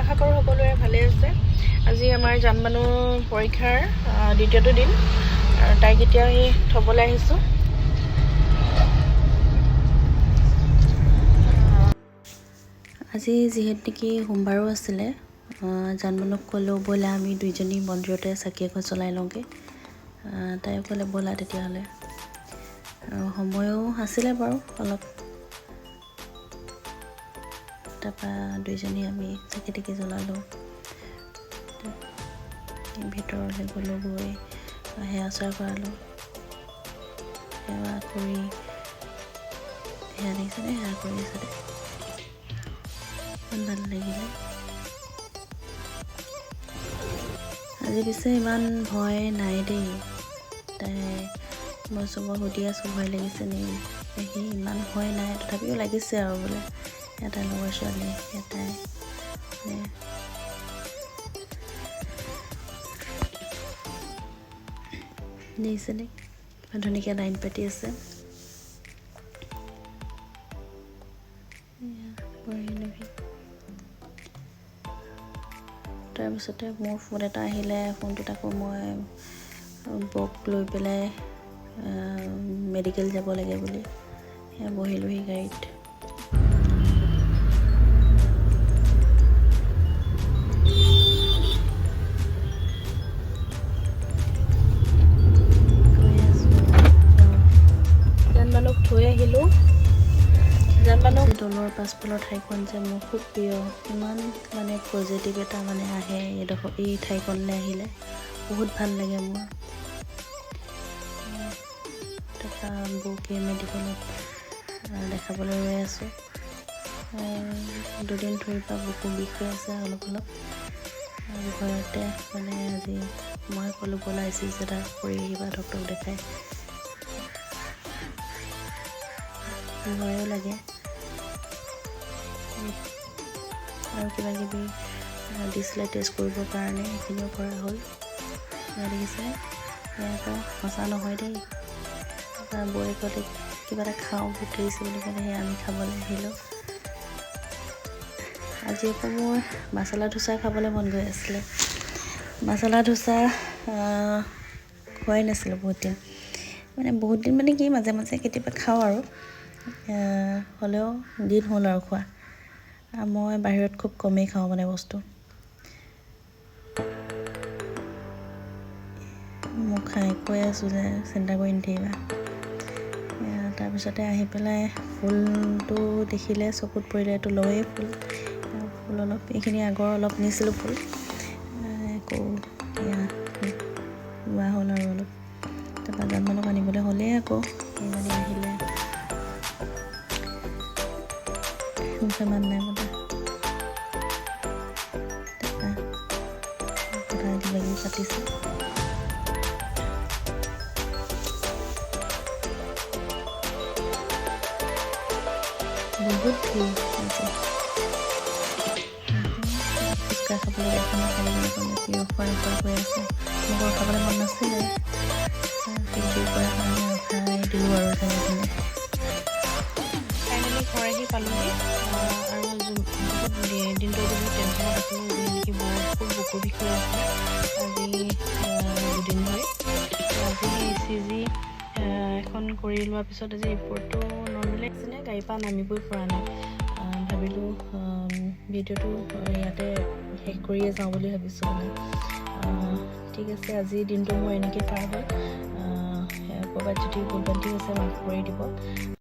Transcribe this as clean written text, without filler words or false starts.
আশা কৰোঁ সকলোৰে ভালে আছে। আজি আমাৰ জানবানুৰ পৰীক্ষাৰ দ্বিতীয়টো দিন আৰু তাইক এতিয়া থ'বলৈ আহিছোঁ। আজি যিহেতু নেকি সোমবাৰো আছিলে, জানবানুক ক'লোঁ ব'লা আমি দুইজনী মন্দিৰতে চাকি এখন জ্বলাই লওঁগৈ। তাই ক'লে ব'লা তেতিয়াহ'লে, আৰু সময়ো আছিলে বাৰু অলপ। তাৰপৰা দুইজনী আমি চাকি তাকি জ্বলালোঁ। ভিতৰলৈ গ'লোঁ, গৈ সেৱা চেৱা কৰালোঁ। সেৱা কৰি সেয়া দেখিছেনে, সেৱা কৰি আছে দে, ভাল লাগিলে। আজি পিছে ইমান ভয় নাই দেই। তাই মই চবক সুধি আছোঁ ভয় লাগিছে নেকি, সি ইমান ভয় নাই, তথাপিও লাগিছে আৰু বোলে এটাই লগৰ ছোৱালী, এটাই দেখিছেনে কিমান ধুনীয়াকৈ লাইন পাতি আছে। তাৰপিছতে মোৰ ফোন এটা আহিলে, ফোনটোত আকৌ মই বক লৈ পেলাই মেডিকেল যাব লাগে বুলি বহিলোহি গাড়ীত। জানবানুক থৈ আহিলোঁ। জানবানুক দলৰ পাছফালৰ ঠাইখন যে মোৰ খুব প্ৰিয়, ইমান মানে পজিটিভ এটা মানে আহে এই ঠাইখনলৈ আহিলে, বহুত ভাল লাগে মোৰ। তাৰপৰা বৌকে মেডিকেলত দেখাবলৈ ৰৈ আছোঁ। দুদিন ধৰি পৰা বুকু বিষ হৈ আছে অলপ অলপ, আৰু ঘৰতে মানে আজি মই ক'লোঁ ব'লা ICU এটা কৰি আহিবা ডক্টৰক দেখাই। ভয়ো লাগে আৰু কিবা কিবি দিছিলে টেষ্ট কৰিবৰ কাৰণে, সেইখিনিও কৰা হ'ল। দেখিছে সেয়া সঁচা নহয় দেই। বৌয়ে ক'লে কিবা এটা খাওঁ ভোক লাগিছে বুলি ক'লে, সেয়া আমি খাবলৈ আহিলোঁ। আজি আকৌ মোৰ মাছালা ধোচা খাবলৈ মন গৈ আছিলে। মাছালা ধোচা খোৱাই নাছিলোঁ বহুত দিন মানে কি মাজে মাজে কেতিয়াবা খাওঁ আৰু, হ'লেও দিন হ'ল আৰু খোৱা। মই বাহিৰত খুব কমেই খাওঁ মানে বস্তু। মোক কৈ আছোঁ যে চিন্তা কৰি নাথাকিবা। তাৰপিছতে আহি পেলাই ফুলটো দেখিলে চকুত পৰিলে, এইটো লয়েই ফুল অলপ, এইখিনি আগৰ অলপ নিছিলোঁ ফুল, আকৌ এয়া লোৱা হ'ল আৰু অলপ। তাৰপৰা জানবানুক আনিবলৈ হ'লেই আকৌ এইজনী আহিলে, মুখেমান নাই মতা। তাৰপৰা কথা কিবা কিবি পাতিছোঁ। বহুত ভিৰ আছে। ফুচকা খাবলৈ এখনে খাই ৰখোৱা কৰি আছে। মোৰ খাবলৈ মন নাছিলে, জুই কৰা কাৰণে ৰখাই দিলোঁ আৰু যেনে তেনে। ফাইনেলি ঘৰ আহি পালোঁহি, আৰু দিনটো বহুত টেনশ্যনত আছিলোঁ, যি নেকি খুব বুকুৰ বিষ হৈ আছিলে আজি দুদিন ধৰি। আজি ECG এখন কৰি লোৱাৰ পিছত আজি ৰিপৰ্টটো নৰ্মেলি আছিলে, গাড়ীৰ পৰা নামিবই পৰা নাই। ভাবিলোঁ ভিডিঅ'টো ইয়াতে শেষ কৰিয়ে যাওঁ বুলি ভাবিছোঁ মানে। ঠিক আছে, আজিৰ দিনটো মোৰ এনেকৈ পাৰ হ'ল। ক'ৰবাত যদি ভুল ভ্ৰান্তি হৈছে মাফ কৰি দিব।